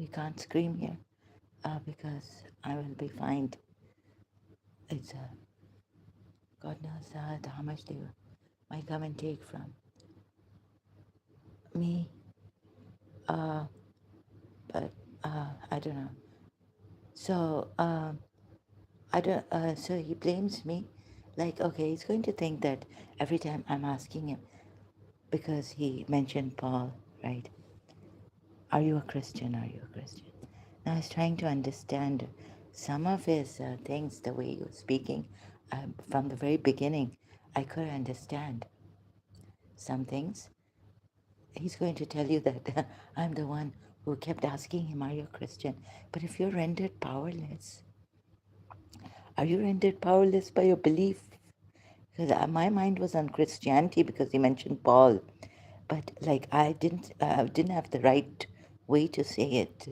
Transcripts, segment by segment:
we can't scream here because I will be fined. It's God knows how much they might come and take from me. Uh, but I don't know. So I don't. So he blames me, like okay, he's going to think that every time I'm asking him because he mentioned Paul, right? Are you a Christian? Are you a Christian? Now I was trying to understand some of his things, the way he was speaking. From the very beginning, I could understand some things. He's going to tell you that I'm the one who kept asking him, are you a Christian? But if you're rendered powerless, are you rendered powerless by your belief? Because my mind was on Christianity because he mentioned Paul, but like I didn't have the right way to say it.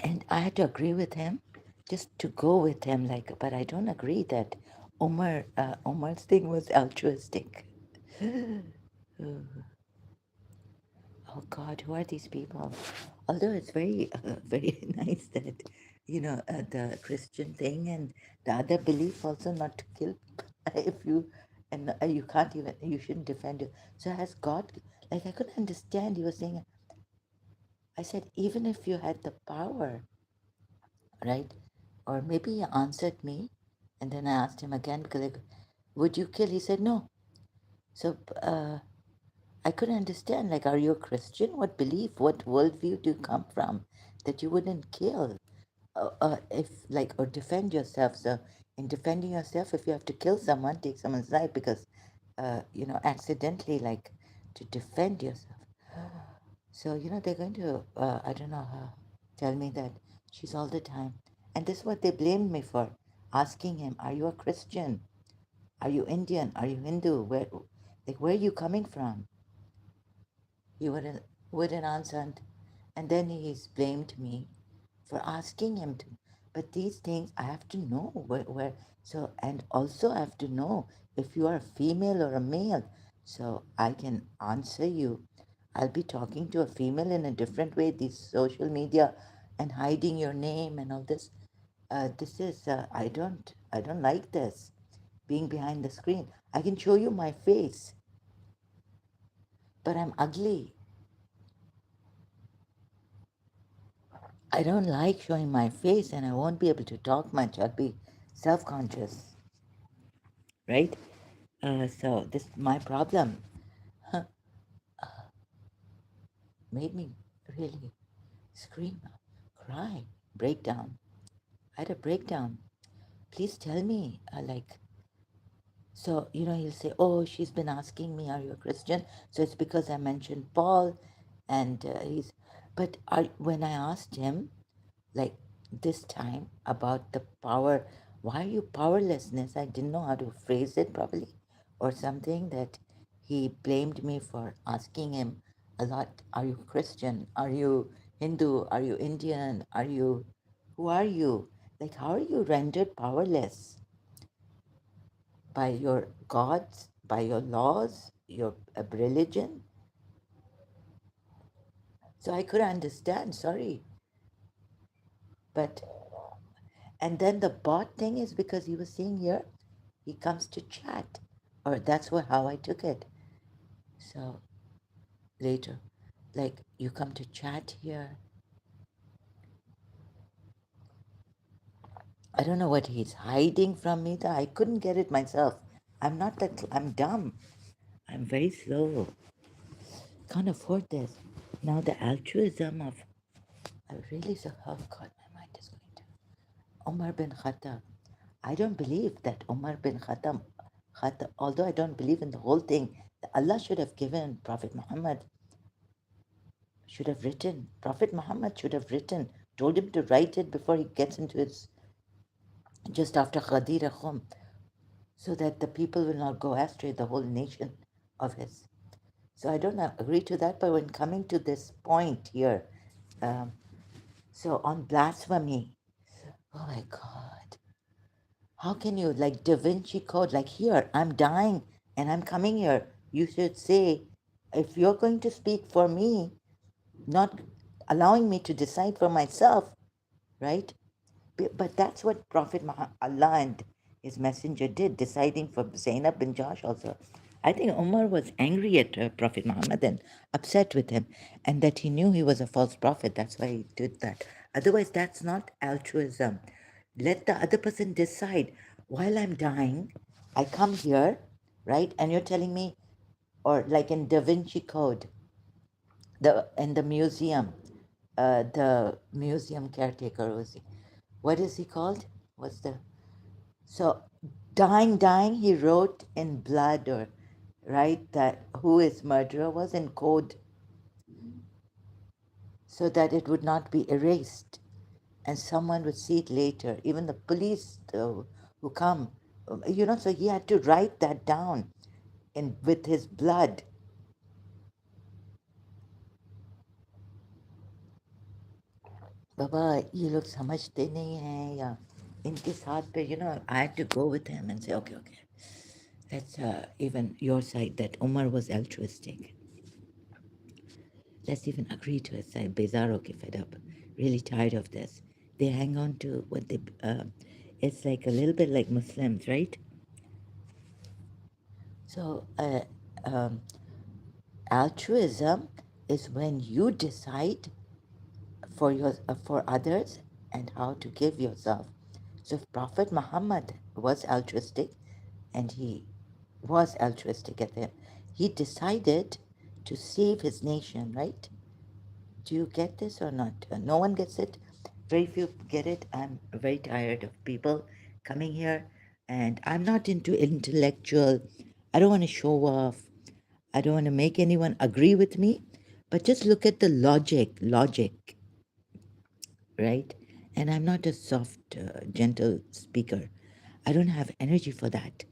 And I had to agree with him, just to go with him. Like, but I don't agree that Omar's thing was altruistic. Oh God, who are these people? Although it's very, very nice that the Christian thing and the other belief also not to kill if you and you can't even you shouldn't defend you. So has God? Like I couldn't understand. He was saying, I said, even if you had the power, right? Or maybe he answered me, and then I asked him again because like, would you kill? He said no. So I couldn't understand. Like, are you a Christian? What belief? What worldview do you come from that you wouldn't kill? If like or defend yourself. So in defending yourself, if you have to kill someone, take someone's life because accidentally, like to defend yourself. So they're going to I don't know tell me that she's all the time, and this is what they blamed me for, asking him, "Are you a Christian? Are you Indian? Are you Hindu? Where are you coming from?" He wouldn't answer, and then he's blamed me for asking him to. But these things I have to know where so and also I have to know if you are a female or a male, so I can answer you. I'll be talking to a female in a different way. These social media and hiding your name and all this. This is I don't like this being behind the screen. I can show you my face, but I'm ugly. I don't like showing my face and I won't be able to talk much. I'll be self conscious, right? So, this my problem made me really scream, cry, breakdown. I had a breakdown. Please tell me, so, he'll say, oh, she's been asking me, are you a Christian? So it's because I mentioned Paul, and but when I asked him, like this time about the power, why are you powerlessness? I didn't know how to phrase it properly or something, that he blamed me for asking him a lot. Are you Christian? Are you Hindu? Are you Indian? Who are you? Like, how are you rendered powerless by your gods, by your laws, your religion? So I could understand, sorry. But and then the bot thing is because he was saying here, he comes to chat, or that's how I took it. So later, like you come to chat here. I don't know what he's hiding from me. That I couldn't get it myself. I'm not that. I'm dumb. I'm very slow. Can't afford this. Now the altruism of I really so. Oh God, my mind is going to Omar bin Khattab. I don't believe that Omar bin Khattab, although I don't believe in the whole thing, Allah should have given Prophet Muhammad, Prophet Muhammad should have written, told him to write it before he gets into his, just after Ghadir Khum, so that the people will not go astray, the whole nation of his. So I don't agree to that, but when coming to this point here, um, so on blasphemy, oh my God, how can you, like Da Vinci Code, like here, I'm dying and I'm coming here. You should say, if you're going to speak for me, not allowing me to decide for myself, right? But that's what Prophet Allah and his messenger did, deciding for Zainab bin Josh also. I think Umar was angry at Prophet Muhammad and upset with him, and that he knew he was a false prophet. That's why he did that. Otherwise, that's not altruism. Let the other person decide. While I'm dying, I come here, right? And you're telling me, or like in Da Vinci Code, the in the museum caretaker was, what is he called? What's the so dying, he wrote in blood or right that who his murderer was in code so that it would not be erased and someone would see it later. Even the police who come, so he had to write that down in with his blood. बाबा ये लोग समझते नहीं हैं या इनके साथ पे I had to go with him and say okay, let's even your side that Umar was altruistic, let's even agree to his side. Bezar ke fed up, really tired of this. They hang on to what they it's like a little bit like Muslims, right? So um, altruism is when you decide for others and how to give yourself. So if Prophet Muhammad was altruistic, and he was altruistic at the end, he decided to save his nation, right? Do you get this or not? No one gets it. Very few get it. I'm very tired of people coming here, and I'm not into intellectual. I don't want to show off. I don't want to make anyone agree with me, but just look at the logic, right? And I'm not a soft, gentle speaker. I don't have energy for that.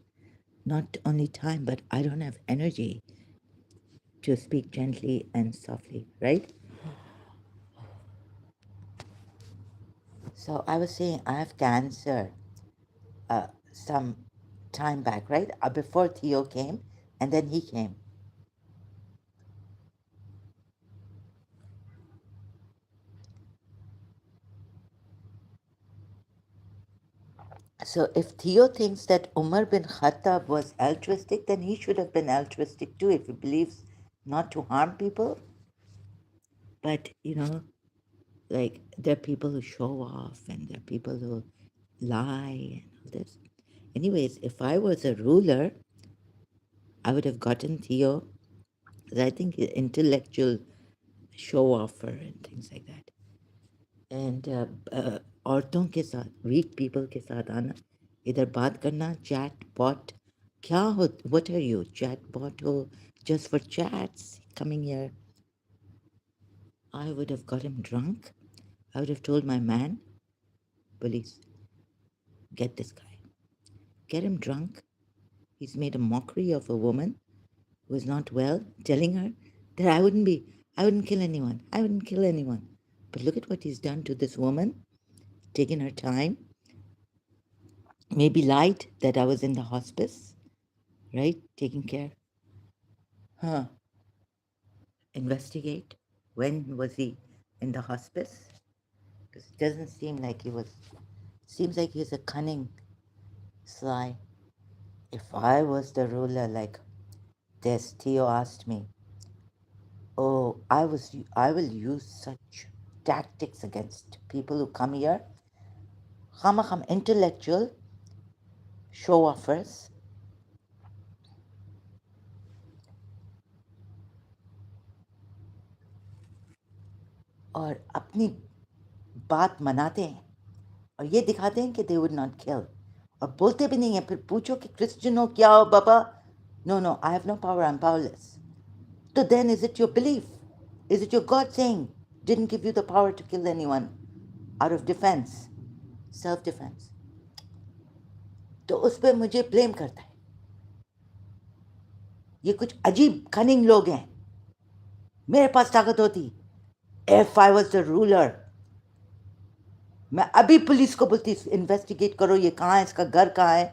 Not only time, but I don't have energy to speak gently and softly, right? So I was saying I have cancer some time back, right? Before Theo came, and then he came. So if Theo thinks that Umar bin Khattab was altruistic, then he should have been altruistic too if he believes not to harm people. But, like there are people who show off and there are people who lie and all this. Anyways, if I was a ruler, I would have gotten Theo, 'cause I think he's intellectual show offer and things like that. And औरतों के साथ week people के साथ आना इधर बात करना chat bot क्या हो what are you chat bot हो just for chats coming here. I would have got him drunk. I would have told my man, police, get this guy, get him drunk. He's made a mockery of a woman who is not well, telling her that I wouldn't kill anyone, I wouldn't kill anyone. But look at what he's done to this woman, taken her time, maybe lied that I was in the hospice, right? Taking care. Huh. Investigate. When was he in the hospice? Because it doesn't seem like he was. Seems like he's a cunning, sly. If I was the ruler like this, Theo asked me, oh, I will use such tactics against people who come here. Ham intellectual show offers और अपनी बात मनाते हैं और ये दिखाते हैं कि दे वुड नॉट किल और बोलते भी नहीं है फिर पूछो कि क्रिश्चियन हो क्या हो बाबा no I have no power I'm powerless so then is it your belief is it your God saying didn't give you the power to kill anyone out of defense self defense तो उस पर मुझे blame करता है ये कुछ अजीब cunning लोग हैं मेरे पास ताकत होती if I was the ruler मैं अभी पुलिस को बोलती इन्वेस्टिगेट करो ये कहाँ है इसका घर कहाँ है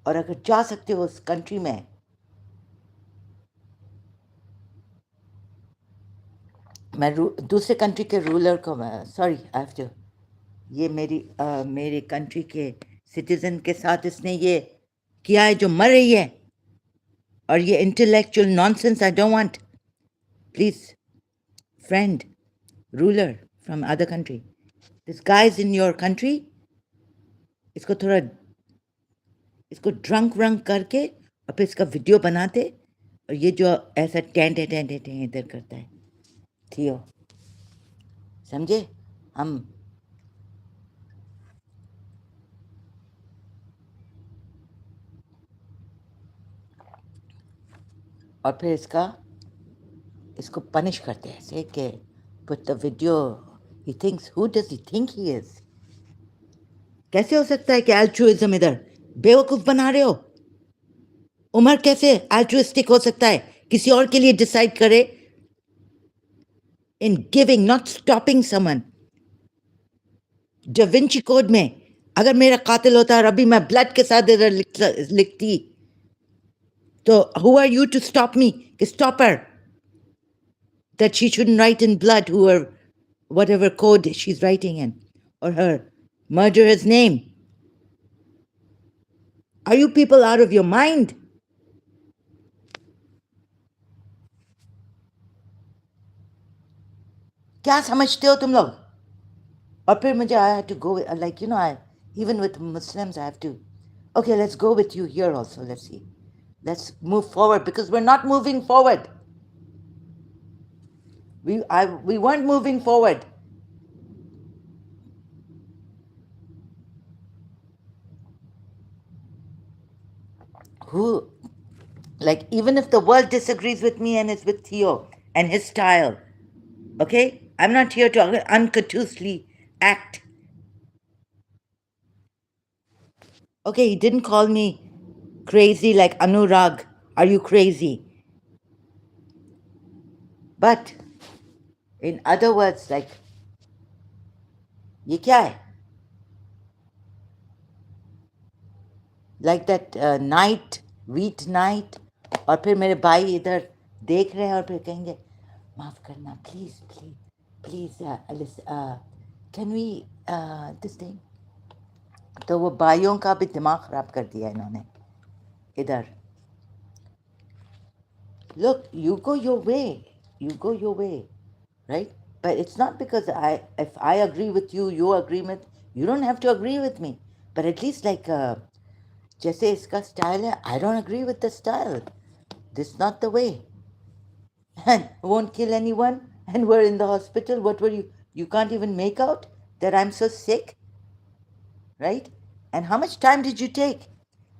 और अगर जा सकते हो उस कंट्री में मैं दूसरे कंट्री के रूलर को, सॉरी आई हैव टू, ये मेरे कंट्री के सिटीजन के साथ इसने ये किया है जो मर रही है, और ये intellectual nonsense I don't want. Please friend ruler from other country, this guy is in your country, इसको थोड़ा, इसको ड्रंक व्रंक करके और फिर इसका वीडियो बनाते, और ये जो ऐसा टेंटे टेंटे टें इधर करता है, थियो, समझे हम। और फिर इसको पनिश करते हैं ऐसे कि put the video, he thinks, who does he think he is? कैसे हो सकता है कि अल्ट्रुइज्म इधर, बेवकूफ बना रहे हो। उमर कैसे अल्ट्रुइस्टिक हो सकता है, किसी और के लिए डिसाइड करे, in giving not stopping someone. Da Vinci code में अगर मेरा कातिल होता और अभी मैं ब्लड के साथ इधर लिखती, तो who are you to stop me, कि stop her, that she shouldn't write in blood whatever code she's writing in, or her murderer's name. Are you people out of your mind? क्या समझते हो तुम लोग? और फिर मुझे I had to go, like, I, even with Muslims, I have to, okay, let's go with you here also, let's see. Let's move forward, because we're not moving forward. We weren't moving forward. Who, like, even if the world disagrees with me and it's with Theo and his style, okay? I'm not here to uncouthly act. Okay, he didn't call me crazy like Anurag. Are you crazy? But in other words, like, ये क्या है? Like that night, wheat night, और फिर मेरे भाई इधर देख रहे हैं और फिर कहेंगे माफ करना, please please please, can we this thing. तो वो भाइयों का भी दिमाग खराब कर दिया इन्होंने इधर। Look, you go your way. You go your way, right? But it's not because if I agree with you, you agree with, you don't have to agree with me. But at least like, जैसे इसका style है, I don't agree with the style. This is not the way. And won't kill anyone. And we're in the hospital. What were you? You can't even make out that I'm so sick, right? And how much time did you take?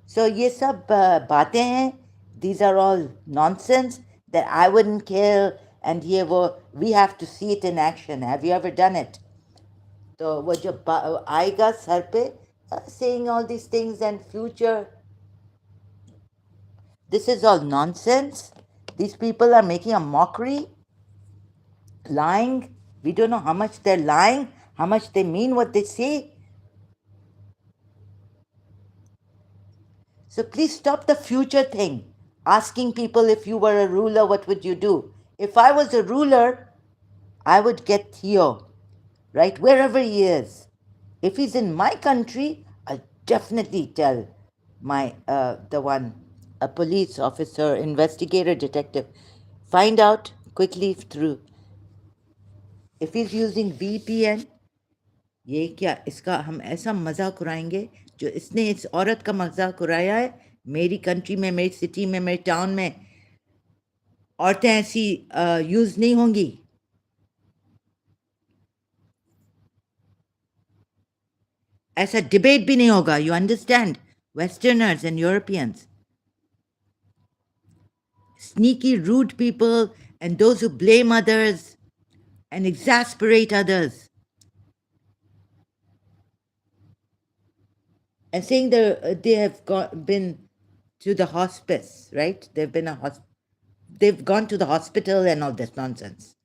So ये सब बातें हैं. These are all nonsense that I wouldn't kill, and ये वो, we have to see it in action. Have you ever done it? तो वो जब आएगा सर पे, saying all these things and future, this is all nonsense. These people are making a mockery, lying. We don't know how much they're lying, how much they mean what they say. So please stop the future thing. Asking people, if you were a ruler, what would you do? If I was a ruler, I would get Theo, right, wherever he is. If he's in my country, I'll definitely tell the one, a police officer, investigator, detective, find out quickly through. If he's using VPN, ये क्या, इसका हम ऐसा मजाक उड़ाएंगे जो इसने इस औरत का मजाक उड़ाया है मेरी कंट्री में, मेरी सिटी में, मेरे टाउन में। औरतें ऐसी यूज नहीं होंगी। ऐसा डिबेट भी नहीं होगा, you understand? Westerners and Europeans, sneaky, rude people, and those who blame others and exasperate others, and saying they have been to the hospice, right? They've gone to the hospital and all this nonsense.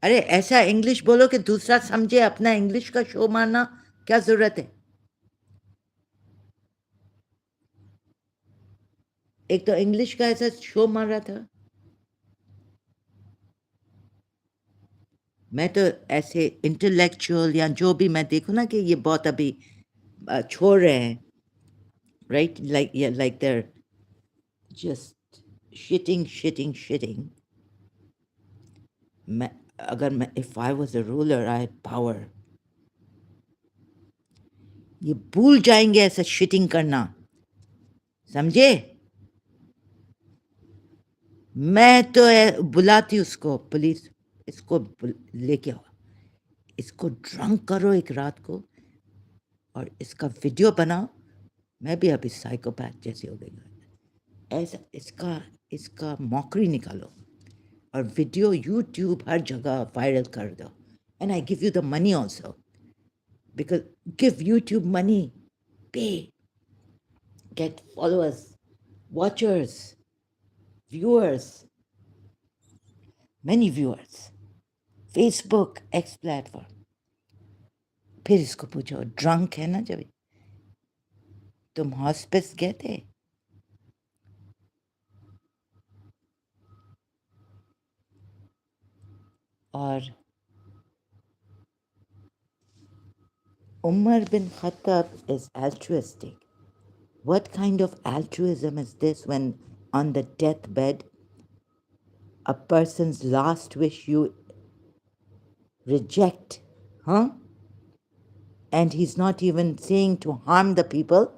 अरे ऐसा English बोलो कि दूसरा समझे, अपना English का show मारना क्या जरूरत है? एक तो इंग्लिश का ऐसा शो मार रहा था, मैं तो ऐसे इंटेलेक्चुअल या जो भी मैं देखूँ ना कि ये बहुत अभी छोड़ रहे हैं, right, like there just shitting, मैं अगर मैं if I was a ruler I had power, ये भूल जाएंगे ऐसा शिटिंग करना, समझे? मैं तो बुलाती उसको पुलिस, इसको लेके आओ, इसको ड्रंक करो एक रात को और इसका वीडियो बनाओ। मैं भी अभी साइकोपैथ जैसी हो गई, ऐसा इसका इसका मॉकरी निकालो और वीडियो यूट्यूब हर जगह वायरल कर दो, and I give you the money also, because give YouTube money, pay, get followers, watchers, viewers, many viewers, Facebook X platform. फिर इसको पूछो, ड्रंक है ना जब तुम हॉस्पिस गए थे, और Umar bin Khattab is altruistic. What kind of altruism is this when on the deathbed a person's last wish you reject? Huh? And he's not even saying to harm the people.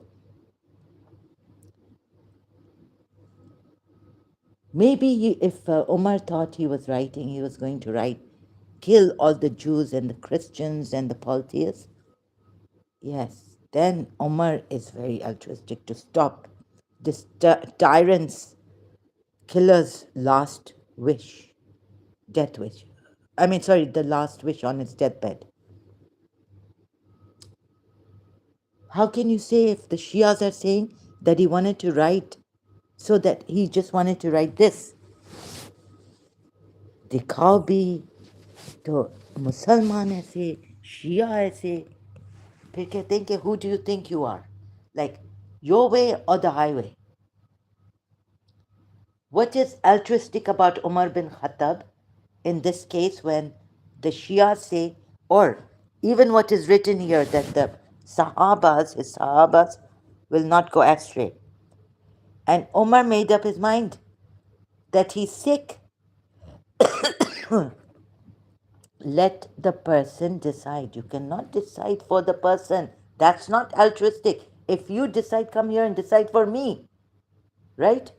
Maybe if Umar thought he was writing, he was going to write, kill all the Jews and the Christians and the polytheists. Yes, then Umar is very altruistic to stop this tyrant's killer's last wish, death wish. I mean, sorry, the last wish on his deathbed. How can you say if the Shias are saying that he wanted to write, so that he just wanted to write this? दिखाओ भी तो मुसलमान ऐसे, शिया ऐसे, फिर कहते हैं कि who do you think you are? Like your way or the highway? What is altruistic about Umar bin Khattab in this case when the Shia say, or even what is written here, that the Sahabas, his Sahabas, will not go astray? And Umar made up his mind that he's sick. Let the person decide. You cannot decide for the person. That's not altruistic. If you decide, come here and decide for me, right?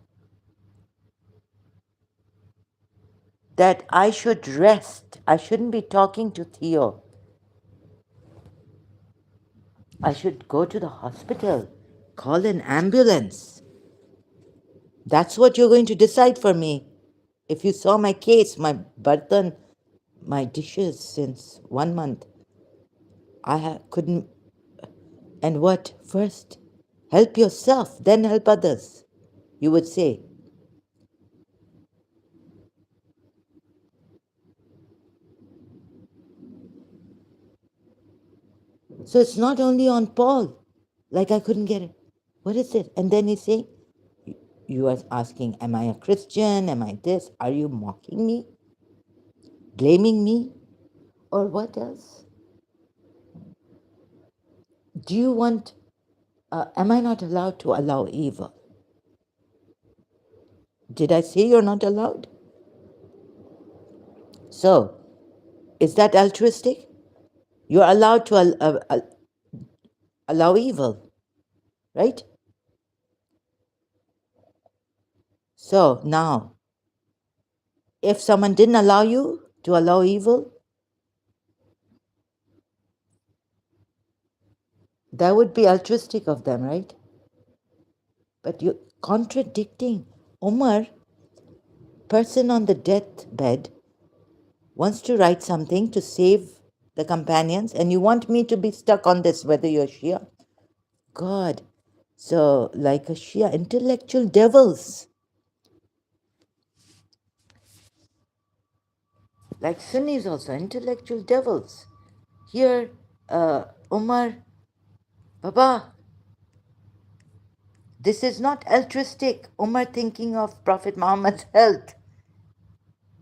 That I should rest. I shouldn't be talking to Theo. I should go to the hospital, call an ambulance. That's what you're going to decide for me. If you saw my case, my bartan, my dishes since 1 month, couldn't. And what? First, help yourself, then help others, you would say. So it's not only on Paul, like I couldn't get it. What is it? And then he's saying, you are asking, am I a Christian? Am I this? Are you mocking me? Blaming me? Or what else? Do you want, am I not allowed to allow evil? Did I say you're not allowed? So, is that altruistic? You're allowed to allow evil, right? So now, if someone didn't allow you to allow evil, that would be altruistic of them, right? But you're contradicting. Umar, person on the deathbed, wants to write something to save the companions, and you want me to be stuck on this, whether you're Shia. God. So, like a Shia, intellectual devils. Like Sunnis also, intellectual devils. Here, Umar, Baba, this is not altruistic. Umar thinking of Prophet Muhammad's health.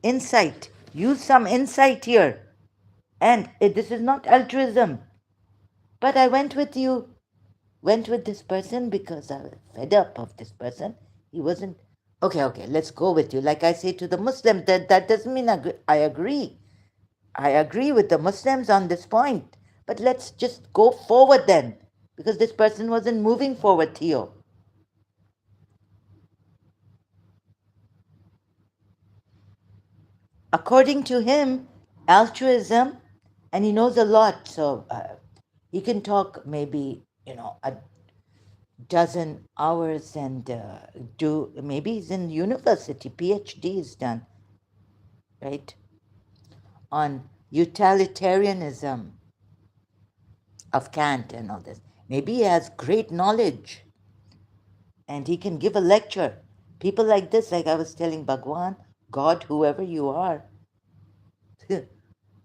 Insight. Use some insight here. And this is not altruism. But I went with this person because I was fed up of this person. He wasn't okay. Okay, let's go with you. Like I say to the Muslims, that doesn't mean I agree. I agree with the Muslims on this point. But let's just go forward then, because this person wasn't moving forward, Theo. According to him, altruism, and he knows a lot, so he can talk maybe a dozen hours and do maybe he's in university, PhD is done, right, on utilitarianism of Kant and all this. Maybe he has great knowledge and he can give a lecture. People like this, like I was telling Bhagwan, God, whoever you are,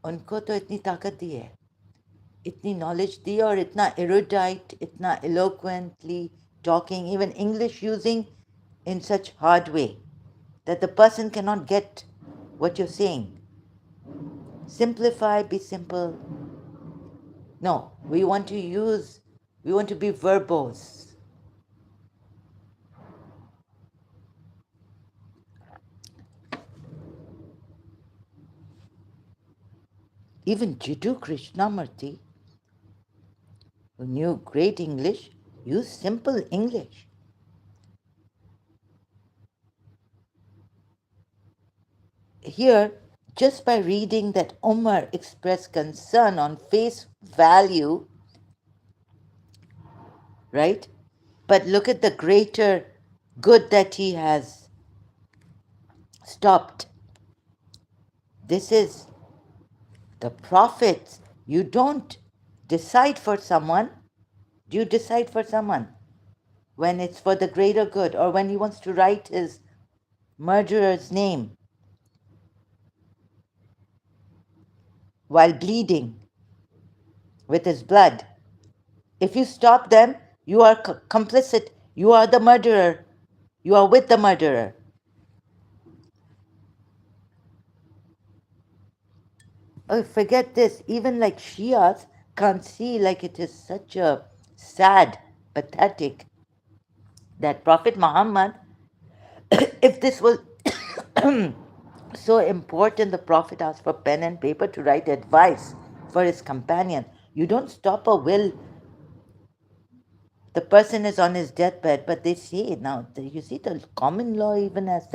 उनको तो इतनी ताकत दी है, इतनी knowledge दी और इतना erudite, इतना eloquently talking, even English using in such hard way that the person cannot get what you're saying. Simplify, be simple. No, we want to be verbose. Even Jiddu Krishnamurti, who knew great English, used simple English. Here, just by reading that Omar expressed concern on face value, right? But look at the greater good that he has stopped. This is the prophets. You don't decide for someone. Do you decide for someone when it's for the greater good, or when he wants to write his murderer's name while bleeding with his blood? If you stop them, you are complicit. You are the murderer. You are with the murderer. Oh, forget this. Even like Shias can't see, like it is such a sad, pathetic that Prophet Muhammad, if this was so important, the Prophet asked for pen and paper to write advice for his companion. You don't stop a will. The person is on his deathbed, but they say now, you see, the common law even has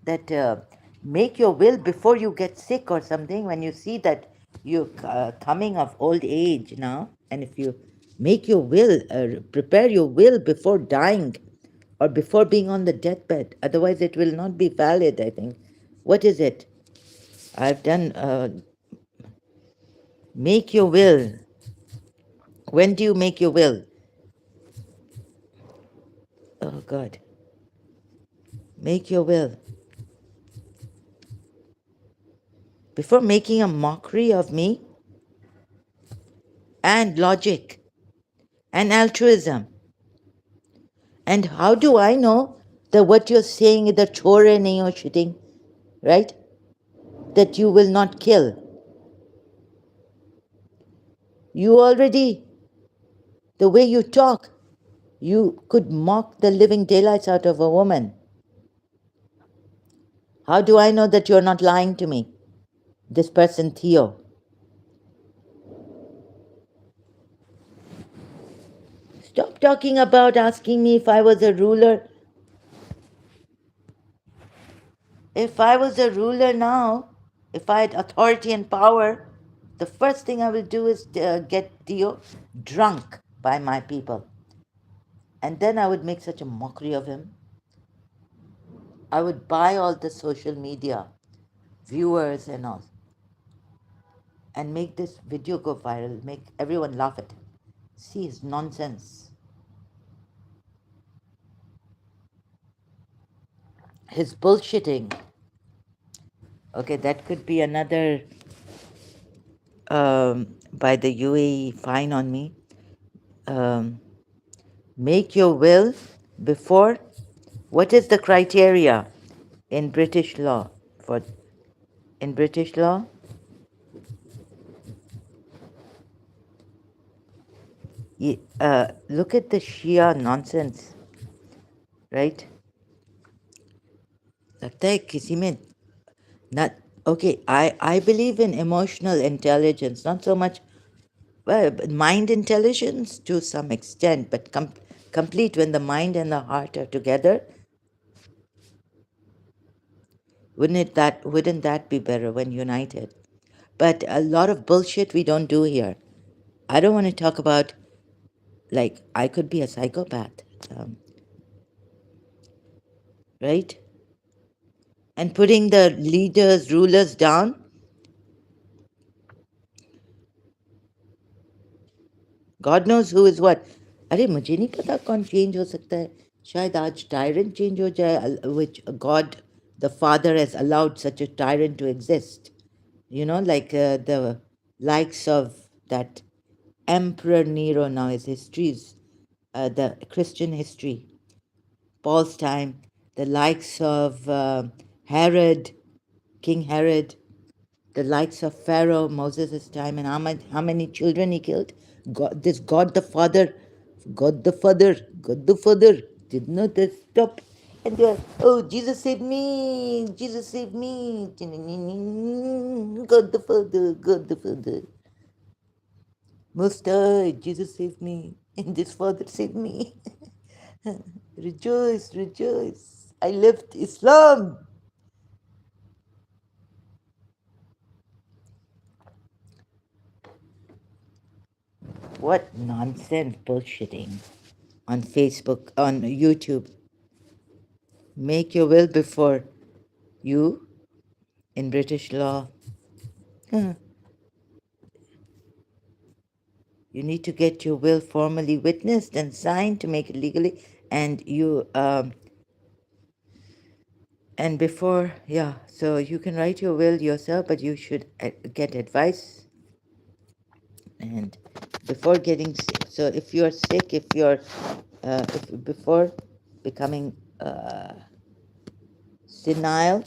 that make your will before you get sick or something. When you see that you're coming of old age now, and if you make your will, prepare your will before dying or before being on the deathbed, otherwise it will not be valid, I think. What is it? I've done make your will. When do you make your will? Oh God. Make your will. Before making a mockery of me and logic and altruism. And how do I know that what you're saying is the chore nahi ho shitting, right? That you will not kill. You already, the way you talk, you could mock the living daylights out of a woman. How do I know that you're not lying to me? This person, Theo. Stop talking about asking me if I was a ruler. If I was a ruler now, if I had authority and power, the first thing I will do is get Theo drunk by my people. And then I would make such a mockery of him. I would buy all the social media viewers and all and make this video go viral, make everyone laugh at him. See his nonsense. His bullshitting. Okay, that could be another by the UAE fine on me. Make your will before. What is the criteria in British law? In British law, Look at the Shia nonsense, right? लगता है किसी में not okay. I believe in emotional intelligence, not so much but mind intelligence to some extent, but complete when the mind and the heart are together. Wouldn't that be better when united? But a lot of bullshit we don't do here. I don't want to talk about, like, I could be a psychopath, um, right? And putting the leaders, rulers down. God knows who is what. अरे मुझे नहीं पता कौन change हो सकता है. शायद आज tyrant change हो जाए, which God the Father has allowed such a tyrant to exist. You know, like the likes of that Emperor Nero. Now his histories, the Christian history, Paul's time, the likes of Herod, King Herod, the likes of Pharaoh, Moses' time, and how many children he killed. God the Father, God the Father did not stop. And they are, oh, Jesus save me, Jesus save me, God the Father, God the Father. Most High, Jesus save me, and this Father save me. Rejoice, rejoice. I left Islam. What nonsense bullshitting on Facebook, on YouTube. Make your will before you in British law. Huh. You need to get your will formally witnessed and signed to make it legally. And before, yeah, so you can write your will yourself, but you should get advice. And before getting sick, so if you're sick, if before becoming senile,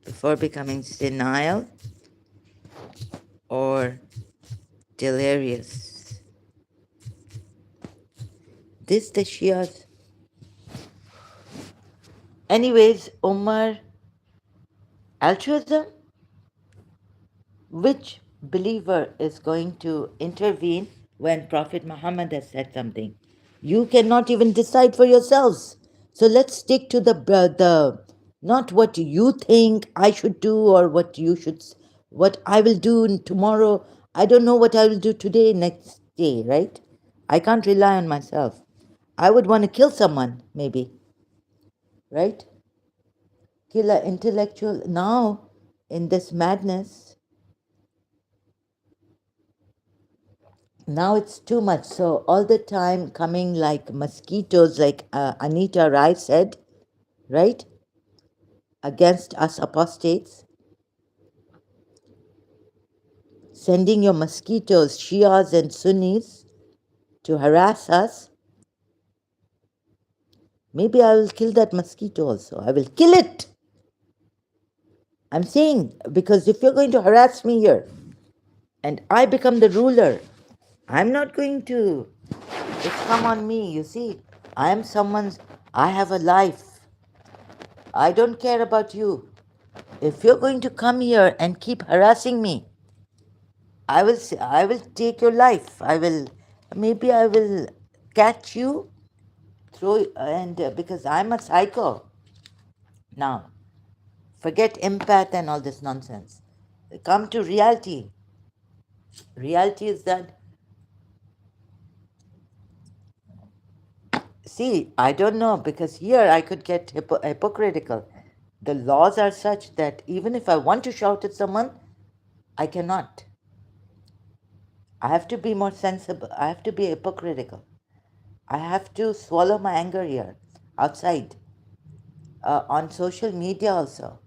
before becoming senile or delirious. This the Shias. Anyways, Omar, altruism, which believer is going to intervene when Prophet Muhammad has said something? You cannot even decide for yourselves. So let's stick to the not what you think I should do or what I will do tomorrow. I don't know what I will do today, next day, right? I can't rely on myself. I would want to kill someone, maybe, right? Kill an intellectual. Now, in this madness, now it's too much. So all the time coming like mosquitoes, like Anita Rai said, right? Against us apostates, sending your mosquitoes, Shias and Sunnis, to harass us. Maybe I will kill that mosquito also. I will kill it. I'm saying, because if you're going to harass me here and I become the ruler, I'm not going to. It's come on me, you see. I am someone's, I have a life. I don't care about you. If you're going to come here and keep harassing me, I will take your life. Maybe I will catch you, throw, and because I'm a psycho. Now, forget empath and all this nonsense. Come to reality. Reality is that, see, I don't know, because here I could get hypocritical. The laws are such that even if I want to shout at someone, I cannot. I have to be more sensible. I have to be hypocritical. I have to swallow my anger here, outside, on social media also.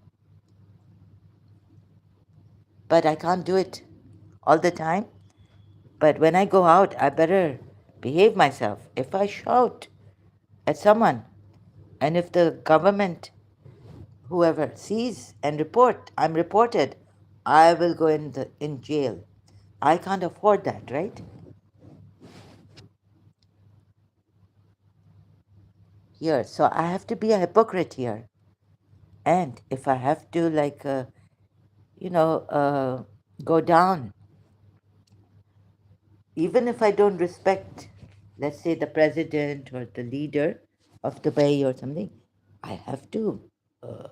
But I can't do it all the time. But when I go out, I better behave myself. If I shout at someone, and if the government, whoever, sees and I'm reported, I will go in jail. I can't afford that, right? here. So I have to be a hypocrite here. And if I have to, like, you know, go down, even if I don't respect, let's say, the president or the leader of Dubai or something, I have to uh,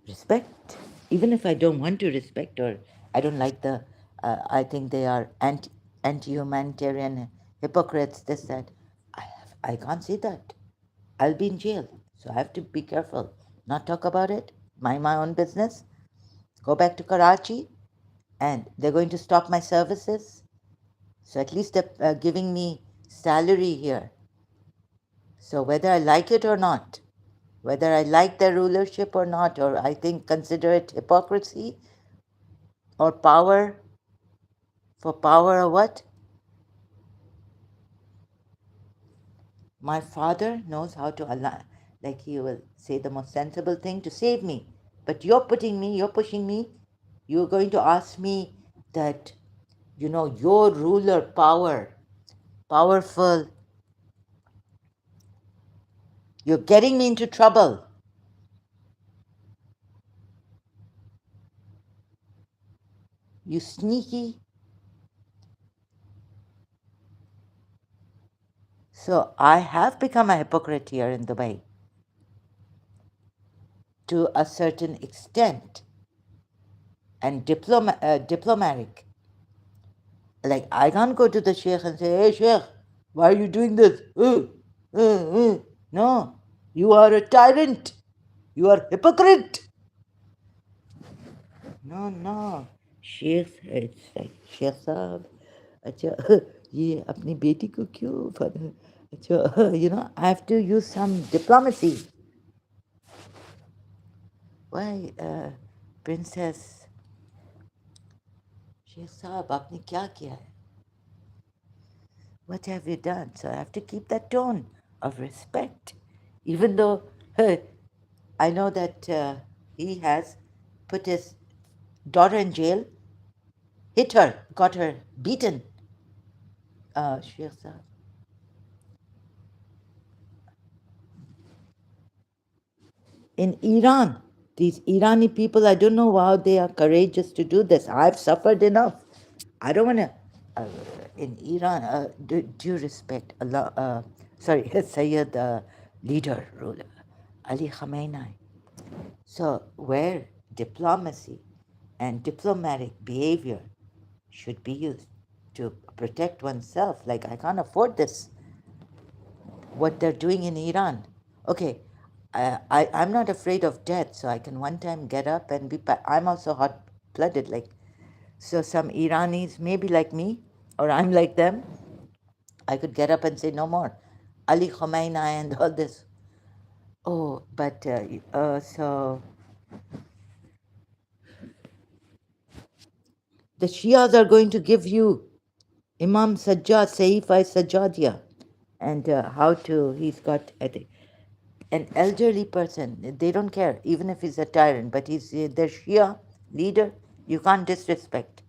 respect, even if I don't want to respect or I don't like the, I think they are anti-humanitarian hypocrites. This that, I can't say that. I'll be in jail, so I have to be careful, not talk about it, mind my own business, go back to Karachi, and they're going to stop my services. So at least they're giving me salary here. So whether I like it or not, whether I like their rulership or not, or I think consider it hypocrisy or power for power or what, my father knows how to align. Like he will say the most sensible thing to save me. But you're pushing me. You're going to ask me that, you know, your ruler, powerful, you're getting me into trouble. You sneaky. So I have become a hypocrite here in Dubai to a certain extent and diplomatic. Like I can't go to the sheikh and say, "Hey sheikh, why are you doing this?" No, you are a tyrant. You are hypocrite. No, no. Sheikh it's like Sheikh साहब अच्छा ये अपनी बेटी को क्यों अच्छा you know I have to use some diplomacy. Why princess Sheikh साहब आपने क्या किया है? What have you done? So I have to keep that tone of respect, even though I know that he has put his daughter in jail, hit her, got her beaten. Sheikh Saab. In Iran, these Irani people, I don't know how they are courageous to do this. I've suffered enough. I don't want to. Uh, in Iran, due respect, Allah, sorry, Sayyid leader, ruler, Ali Khamenei. So, where diplomacy and diplomatic behavior should be used to protect oneself, like I can't afford this, what they're doing in Iran. Okay, I'm not afraid of death, so I can one time get up and be. I'm also hot blooded, like, so some Iranis, maybe like me, or I'm like them, I could get up and say no more. Ali Khamenei and all this. Oh, but so the Shias are going to give you Imam Sajjad, Saif-i Sajjadia, and how to, he's got an elderly person. They don't care, even if he's a tyrant, but he's their Shia leader. You can't disrespect.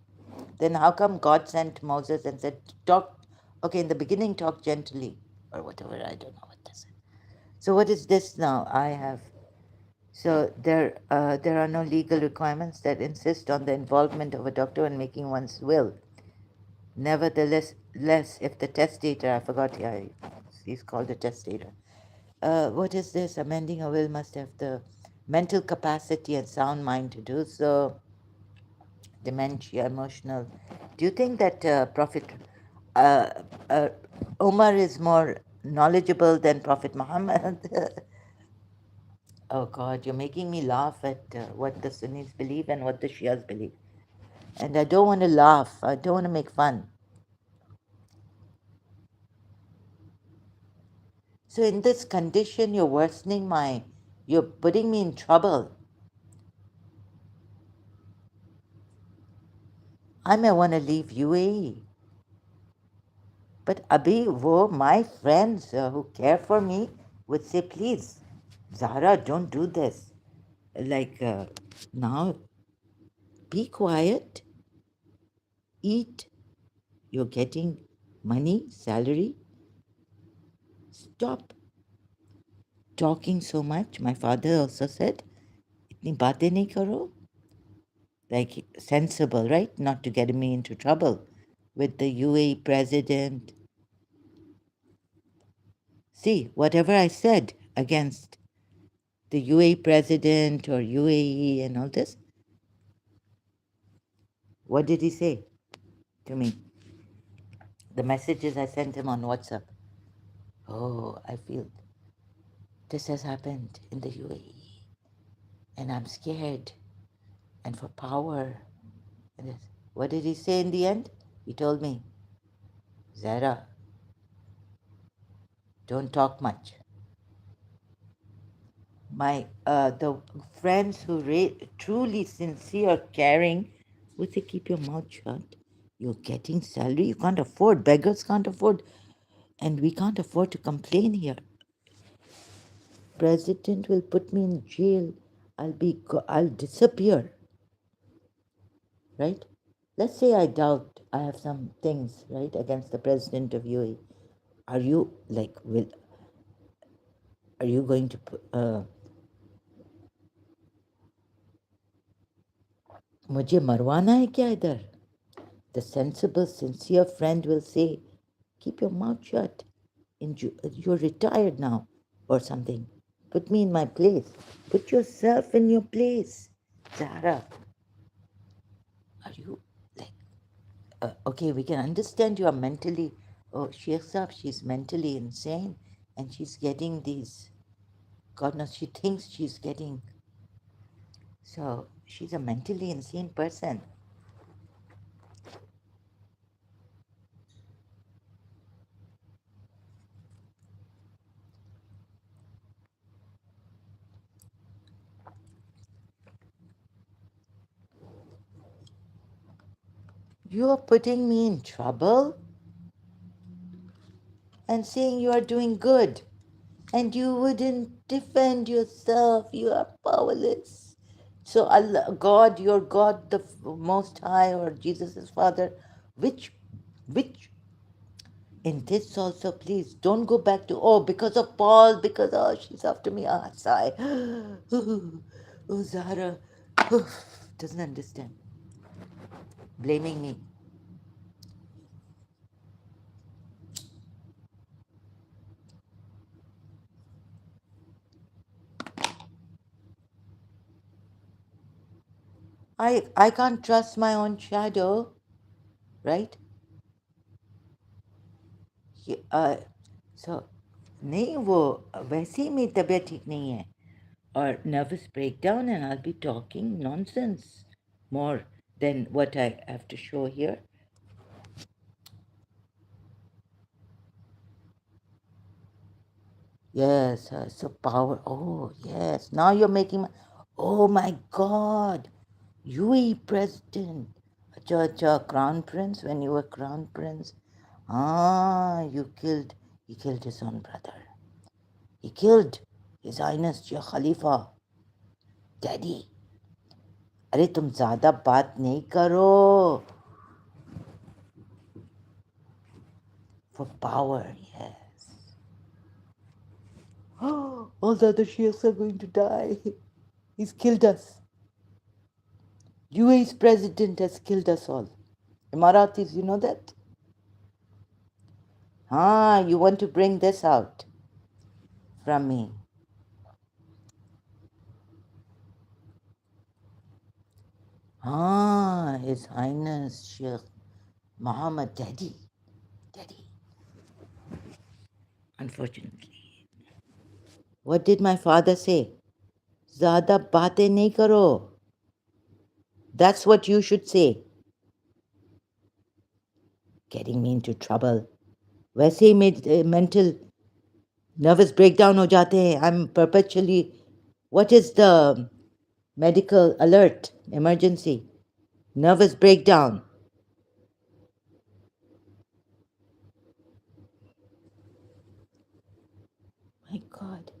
Then how come God sent Moses and said, talk, okay, in the beginning, talk gently, or whatever, I don't know what this is. So what is this now? I have, so there are no legal requirements that insist on the involvement of a doctor in making one's will. Nevertheless, if the testator, I forgot, yeah, he's called a testator. What is this? Amending a will must have the mental capacity and sound mind to do so. Dementia, emotional. Do you think that Prophet uh, uh, Omar is more knowledgeable than Prophet Muhammad? Oh God, you're making me laugh at what the Sunnis believe and what the Shias believe. And I don't want to laugh. I don't want to make fun. So in this condition, you're putting me in trouble. I may want to leave UAE. But Abhi, my friends who care for me would say, please, Zahra, don't do this. Like, now, be quiet, eat, you're getting money, salary, stop. talking so much. My father also said, "Itni baatein nahi karo." Like sensible, right? Not to get me into trouble with the UAE president. See, whatever I said against the UAE president or UAE and all this, what did he say to me? The messages I sent him on WhatsApp. Oh, I feel this has happened in the UAE and I'm scared and for power. And this. What did he say in the end? He told me, Zara, don't talk much. My the friends who truly sincere, caring, would say, keep your mouth shut. You're getting salary. You can't afford. Beggars can't afford, and we can't afford to complain here. President will put me in jail. I'll disappear. Right? Let's say I doubt I have some things right against the president of UAE. Are you like will? Are you going to? मुझे मरवाना है क्या इधर? The sensible, sincere friend will say, keep your mouth shut. You're retired now or something. Put me in my place. Put yourself in your place. Zara, are you like, okay, we can understand you are mentally, oh, Sheikh Saab, she's mentally insane and she's getting these, God knows, she thinks she's getting, so she's a mentally insane person. You are putting me in trouble and saying you are doing good. And you wouldn't defend yourself. You are powerless. So Allah, God, your God, the Most High, or Jesus' Father, which in this also, please don't go back to because of Paul, because she's after me. Sigh. Oh, Zahra, doesn't understand. Blaming me. I can't trust my own shadow, right? So नहीं वो वैसे ही मेरी तबीयत ठीक नहीं है or nervous breakdown and I'll be talking nonsense more than what I have to show here. Yes, so power. Oh, yes. Now you're making my. Oh my God. UAE president. Crown prince, when you were crown prince. He killed his own brother. He killed His Highness Sheikh Khalifa. Daddy. अरे तुम ज़्यादा बात नहीं करो. For power, yes. All the other Shiites are going to die. He's killed us. UAE's president has killed us all. Emiratis, you know that? You want to bring this out from me. His Highness Sheikh Muhammad Daddy. Daddy. Unfortunately. What did my father say? Zyada baatein nahi karo. That's what you should say. Getting me into trouble. वैसे ही mental nervous breakdown हो जाते हैं. I'm perpetually. What is the medical alert? Emergency. Nervous breakdown. My God.